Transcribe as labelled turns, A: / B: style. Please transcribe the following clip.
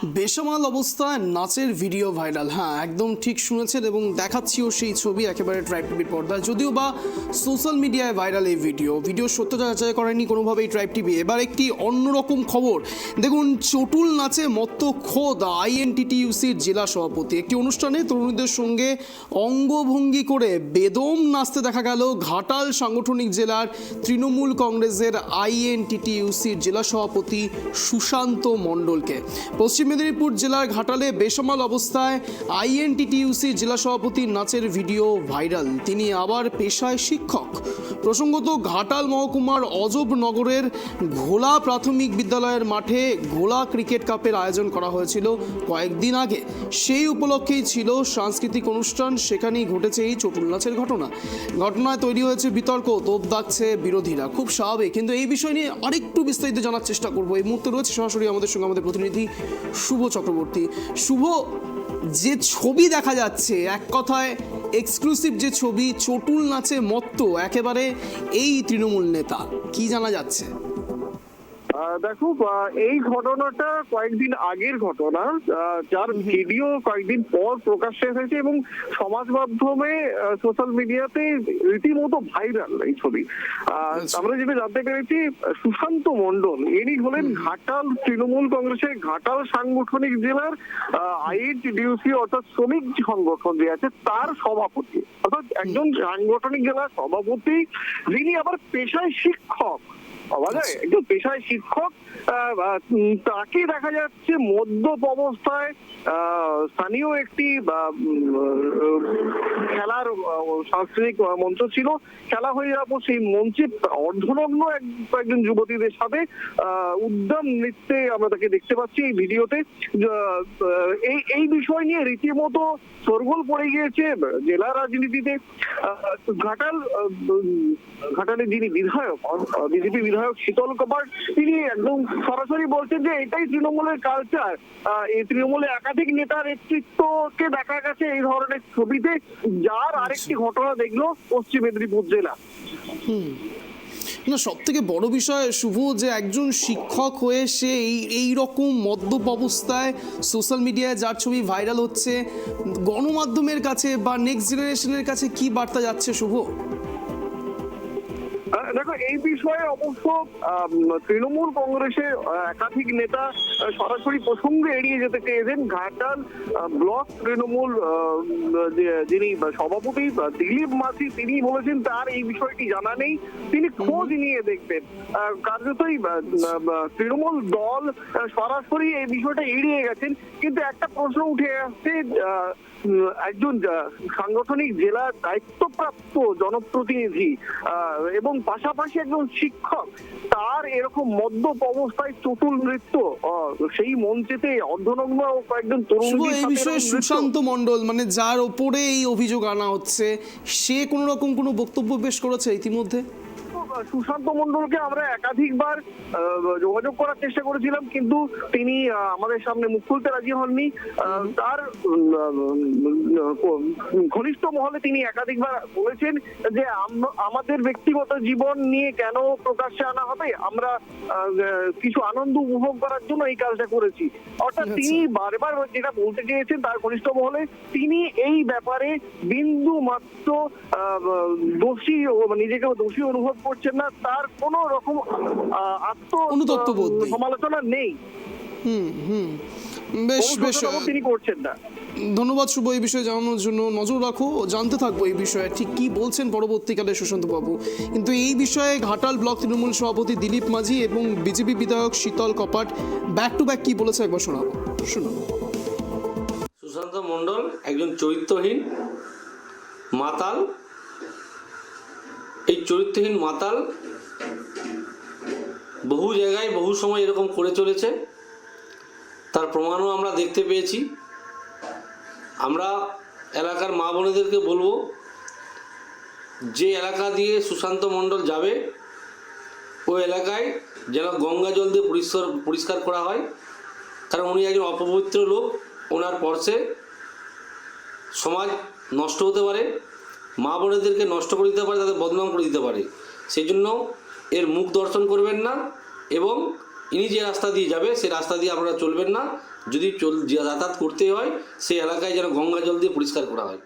A: বেসামাল অবস্থায় নাচের video viral. হ্যাঁ, একদম ঠিক শুনেছেন এবং দেখাচ্ছিও সেই ছবি একেবারে ট্রাইব টিভির পর্দায়। যদিও বা সোশ্যাল মিডিয়ায় ভাইরাল এই ভিডিও সত্যতা যাচাই করেনি কোনোভাবেই ট্রাইব টিভি। এবার একটি অন্যরকম খবর দেখুন, চটুল নাচে মত্ত খোদ আইএনটিটিইউসির জেলা সভাপতি। একটি অনুষ্ঠানে তরুণীদের সঙ্গে অঙ্গভঙ্গি করে বেদম নাচতে দেখা গেল ঘাটাল সাংগঠনিক জেলার তৃণমূল কংগ্রেসের আইএনটিটিইউসির জেলা সভাপতি সুশান্ত মণ্ডলকে। পশ্চিম মেদিনীপুর জেলার ঘাটালে বেসামাল অবস্থায় আইএনটিটিইউসি জেলা সভাপতির নাচের ভিডিও ভাইরাল। তিনি আবার পেশায় শিক্ষক। প্রসঙ্গত, ঘাটাল মহকুমার অজবনগরের ঘোলা প্রাথমিক বিদ্যালয়ের মাঠে ঘোলা ক্রিকেট কাপের আয়োজন করা হয়েছিল কয়েকদিন আগে। সেই উপলক্ষেই ছিল সাংস্কৃতিক অনুষ্ঠান, সেখানেই ঘটেছে এই চটুল নাচের ঘটনায় তৈরি হয়েছে বিতর্ক, তোপ দাগছে বিরোধীরা। খুব স্বাভাবিক, কিন্তু এই বিষয় নিয়ে আরেকটু বিস্তারিত জানার চেষ্টা করবো। এই মুহূর্তে রয়েছে সরাসরি আমাদের সঙ্গে আমাদের প্রতিনিধি শুভ চক্রবর্তী। শুভ, যে ছবি দেখা যাচ্ছে, এক কথায় এক্সক্লুসিভ যে ছবি, চটুল নাচে মত্ত একেবারে এই তৃণমূল নেতা, কি জানা যাচ্ছে?
B: দেখো, এই ঘটনাটা কয়েকদিন আগের ঘটনা, যার ভিডিও কয়েকদিন পর প্রকাশ্যে এসেছে এবং সমাজ মাধ্যমে সোশ্যাল মিডিয়াতে রীতিমতো ভাইরাল এই ছবি। আমরা যেটা জানতে পেরেছি, সুশান্ত মণ্ডল ইনি হলেন ঘাটাল তৃণমূল কংগ্রেসের ঘাটাল সাংগঠনিক জেলার আইএনটিটিইউসি অর্থাৎ শ্রমিক সংগঠন যে আছে তার সভাপতি, অর্থাৎ একজন সাংগঠনিক জেলার সভাপতি, যিনি আবার পেশায় শিক্ষক। একজন পেশায় শিক্ষক, তাকে দেখা যাচ্ছে মদ্যপ অবস্থায় স্থানীয় একটি খেলার সাংস্কৃতিক মঞ্চ ছিল, খেলা হয়ে যাওয়ার পর সেই মঞ্চে অর্ধনগ্ন একজন যুবতীদের সাথে উদ্যম নৃত্যে আমরা তাকে দেখতে পাচ্ছি এই ভিডিওতে। এই বিষয় নিয়ে রীতিমতো শোরগোল পড়ে গিয়েছে জেলা রাজনীতিতে। ঘাটালে যিনি বিধায়ক, বিজেপি বিধায়ক শীতল কপাট, তিনি একদম সরাসরি বলছেন যে এটাই তৃণমূলের কালচার। এই তৃণমূলের একাধিক নেতার নেতৃত্বকে দেখা গেছে এই ধরনের ছবিতে, যার আরেকটি ঘটনা দেখলো পশ্চিম মেদিনীপুর জেলা।
A: না, সব থেকে বড় বিষয় শুভ, যে একজন শিক্ষক হয়ে সে এই রকম মদ্যপ অবস্থায় সোশ্যাল মিডিয়ায় যার ছবি ভাইরাল হচ্ছে, গণমাধ্যমের কাছে বা নেক্সট জেনারেশনের কাছে কি বার্তা যাচ্ছে শুভ?
B: দেখো, এই বিষয়ে অবশ্য তৃণমূল কংগ্রেসের একাধিক নেতা সরাসরি প্রসঙ্গে এড়িয়ে যেতে চেয়েছেন। ঘাটাল ব্লক তৃণমূল যিনি সভাপতি দিলীপ মাঝি, তিনি বলেছেন তার এই বিষয়টি জানা নেই, তিনি খোঁজ নিয়ে দেখবেন। কার্যতই তৃণমূল দল সরাসরি এই বিষয়টা এড়িয়ে গেছেন। কিন্তু একটা প্রশ্ন উঠে আসছে, একজন সাংগঠনিক জেলা দায়িত্বপ্রাপ্ত জনপ্রতিনিধি এবং পাশাপাশি একজন শিক্ষক, তার এরকম মদ্যপ অবস্থায় চটুল নৃত্য সেই মঞ্চেতে অর্ধনগ্ন কয়েকজন তরুণ।
A: এই বিষয়ে সুশান্ত মণ্ডল, মানে যার ওপরে এই অভিযোগ আনা হচ্ছে, সে কোনো রকম কোনো বক্তব্য পেশ করেছে ইতিমধ্যে?
B: সুশান্ত মণ্ডলকে আমরা একাধিকবার যোগাযোগ করার চেষ্টা করেছিলাম, কিন্তু তিনি আমাদের সামনে মুখ খুলতে রাজি হননি। তার ঘনিষ্ঠ মহলে তিনি একাধিকবার বলেছেন যে আমাদের ব্যক্তিগত জীবন নিয়ে কেন প্রকাশ্যে আনা হবে, আমরা কিছু আনন্দ উপভোগ করার জন্য এই কাজটা করেছি। অর্থাৎ তিনি বারবার যেটা বলতে চেয়েছেন তার ঘনিষ্ঠ মহলে, তিনি এই ব্যাপারে বিন্দু মাত্র দোষী, নিজেকে দোষী অনুভব করছেন না, তার কোন রকম সমালোচনা নেই।
A: বেশ বেশ,
B: তিনি করছেন না।
A: ধন্যবাদ শুভ এই বিষয়ে জানানোর জন্য। নজর রাখো, জানতে থাকবো এই বিষয়ে ঠিক কি বলছেন পরবর্তীকালে সুশান্ত বাবু। কিন্তু এই বিষয়ে ঘাটাল ব্লক তৃণমূল সভাপতি দিলীপ মাঝি এবং বিজেপি বিধায়ক শীতল কপাট ব্যাক টু ব্যাক কি বলেছে একবার শোনাবো।
C: সুশান্ত মণ্ডল একজন চরিত্রহীন মাতাল। এই চরিত্রহীন মাতাল বহু জায়গায় বহু সময় এরকম করে চলেছে, তার প্রমাণও আমরা দেখতে পেয়েছি। আমরা এলাকার মা বোনেদেরকে বলবো, যে এলাকা দিয়ে সুশান্ত মণ্ডল যাবে ওই এলাকায় যেন গঙ্গা জল দিয়ে পরিষ্কার করা হয়, কারণ উনি একজন অপবিত্র লোক। ওনার পর্শে সমাজ নষ্ট হতে পারে, মা বোনেদেরকে নষ্ট করে দিতে পারে, তাদের বদনাম করে দিতে পারে। সেই জন্য এর মুখ দর্শন করবেন না এবং ইনি যে রাস্তা দিয়ে যাবে সেই রাস্তা দিয়ে আপনারা চলবেন না, যদি যাতায়াত করতে হয় সেই এলাকায় যেন গঙ্গা জল দিয়ে পরিষ্কার করা হয়।